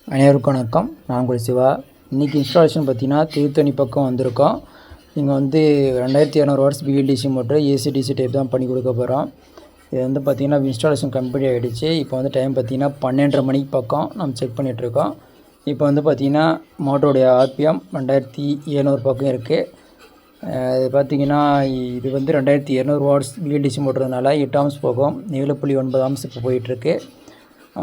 அனைவருக்கும் வணக்கம். நான் உங்கள் சிவா. இன்றைக்கி இன்ஸ்டாலேஷன் பார்த்திங்கன்னா திருத்தணி பக்கம் வந்திருக்கோம். இங்கே வந்து 2200 watts BLDC motor AC DC type தான் பண்ணி கொடுக்க போகிறோம். இது வந்து பார்த்திங்கன்னா இன்ஸ்டாலேஷன் கம்ப்ளீட் ஆகிடுச்சு. இப்போ வந்து டைம் பார்த்திங்கன்னா 12:30 மணிக்கு பக்கம் நம்ம செக் பண்ணிகிட்ருக்கோம். இப்போ வந்து பார்த்திங்கன்னா மோட்டருடைய ஆர்பிஎம் 2700 பக்கம் இருக்குது. இது பார்த்திங்கன்னா இது வந்து 2200 வாட்ஸ் பிஎல்டிசி மோட்டர்னால 8 ஆம்ஸ் போகும். 7.9 ஆம்ஸ் இப்போ போயிட்டுருக்கு.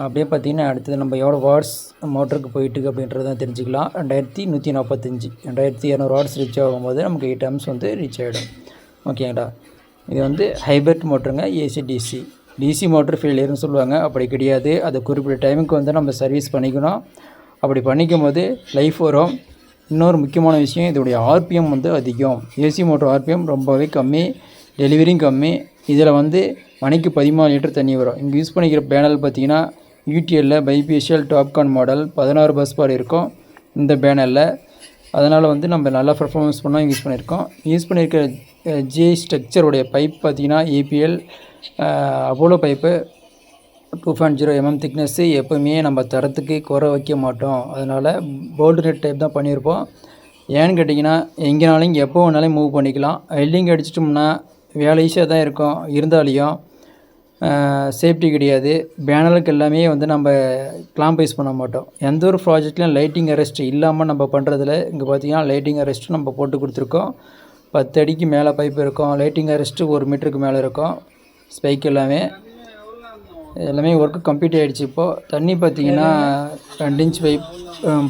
அப்படியே பார்த்திங்கன்னா அடுத்தது நம்ம எவ்வளோ வாட்ஸ் மோட்டருக்கு போயிட்டுருக்கு அப்படின்றத தெரிஞ்சுக்கலாம். 2145 2200 வாட்ஸ் ரீச் ஆகும்போது நமக்கு 8 ஆம்ஸ் வந்து ரீச் ஆகிடும். ஓகேங்களா. இது வந்து ஹைப்ரிட் மோட்டருங்க. ஏசிடிசி டிசி மோட்டர் ஃபெயிலியர்னு சொல்லுவாங்க. அப்படி கிடையாது. அதை குறிப்பிட்ட டைமுக்கு வந்து நம்ம சர்வீஸ் பண்ணிக்கணும். அப்படி பண்ணிக்கும் போது லைஃப் வரும். இன்னொரு முக்கியமான விஷயம், இதோடைய ஆர்பிஎம் வந்து அதிகம். ஏசி மோட்டர் ஆர்பிஎம் ரொம்பவே கம்மி, டெலிவரியும் கம்மி. இதில் வந்து மணிக்கு 14 லிட்டர் தண்ணி வரும். இங்கே யூஸ் பண்ணிக்கிற பேனல் பார்த்திங்கன்னா யூடிஎல்லில் பைபிஎஸ்எல் டாப்கான் மாடல் 16 பஸ் பார் இருக்கும் இந்த பேனலில். அதனால் வந்து நம்ம நல்லா பர்ஃபார்மன்ஸ் பண்ணால் யூஸ் பண்ணியிருக்கோம். யூஸ் பண்ணியிருக்கிற ஜே ஸ்ட்ரக்சருடைய பைப் பார்த்திங்கன்னா APL Apollo pipe 2.0 mm thickness. எப்போவுமே நம்ம தரத்துக்கு குறை வைக்க மாட்டோம். அதனால் போல்டு நெட் டைப் தான் பண்ணியிருப்போம். ஏன்னு கேட்டிங்கன்னா எங்கேனாலும் எப்போ வேணாலும் மூவ் பண்ணிக்கலாம். வெல்டிங் அடிச்சிட்டோம்னா வேலை ஈஸியாக தான் இருக்கும். இருந்தாலையும் சேஃப்டி கிடையாது. பேனலுக்கு எல்லாமே வந்து நம்ம கிளாம்ப் யூஸ் பண்ண மாட்டோம். எந்த ஒரு ப்ராஜெக்ட்லையும் லைட்டிங் அரெஸ்ட் இல்லாமல் நம்ம பண்ணுறதுல இங்கே பார்த்திங்கன்னா லைட்டிங் அரெஸ்ட்டு நம்ம போட்டு கொடுத்துருக்கோம். 10 அடிக்கு மேலே பைப் இருக்கும். லைட்டிங் அரெஸ்ட்டு 1 மீட்டருக்கு மேலே இருக்கும். ஸ்பைக் எல்லாமே ஒர்க்கு கம்ப்ளீட் ஆகிடுச்சு. இப்போது தண்ணி பார்த்திங்கன்னா 2 இன்ச் பைப்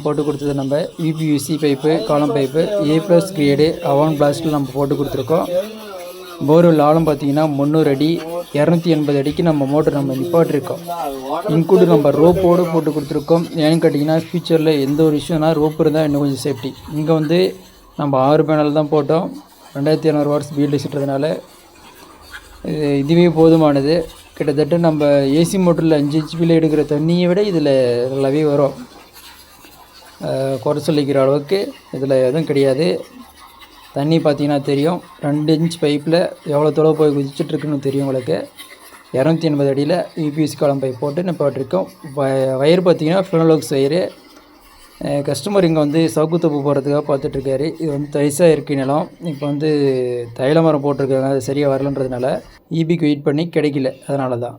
போட்டு கொடுத்தது நம்ம யூபிவிசி பைப்பு, காலம் பைப்பு A+ கிரேடு அவன் பிளாஸ்டில் நம்ம போட்டு கொடுத்துருக்கோம். போர்வெல் ஆழம் பார்த்திங்கன்னா 300 அடி 280 அடிக்கு நம்ம மோட்டர் நம்ம நிப்பாட்டிருக்கோம். இன்க்ளூடு நம்ம ரோப்போடு போட்டு கொடுத்துருக்கோம். ஏன்னு கேட்டிங்கன்னா ஃப்யூச்சரில் எந்த ஒரு இஷ்யூனா ரோப் இருந்தால் இன்னும் கொஞ்சம் சேஃப்டி. இங்கே வந்து நம்ம 6 பேனல் தான் போட்டோம். 2200 வாட்ஸ் பிஎல்டிசின்றதுனால இதுவே போதுமானது. கிட்டத்தட்ட நம்ம ஏசி மோட்டரில் 5 ஹெச்பியில் எடுக்கிற தண்ணியை விட இதில் நல்லாவே வரும். குறை சொல்லிக்கிற அளவுக்கு இதில் எதுவும் கிடையாது. தண்ணி பார்த்திங்கன்னா தெரியும். 2 இன்ச் பைப்பில் எவ்வளோ தொலைவு போய் குதிச்சிட்ருக்குன்னு தெரியும் உங்களுக்கு. 280 அடியில் யூபிஎஸ்சி காலம் பைப் போட்டு நிப்பாட்டிருக்கோம். வயர் பார்த்திங்கன்னா ஃபினோலோக்ஸ் வயரு. கஸ்டமர் இங்கே வந்து சவுக்கு தொப்பு போகிறதுக்காக பார்த்துட்ருக்காரு. இது வந்து தரிசாக இருக்குது நிலம். இப்போ வந்து தைல மரம் போட்டிருக்காங்க. அது சரியாக வரலன்றதுனால ஈபிக்கு வெயிட் பண்ணி கிடைக்கல. அதனால தான்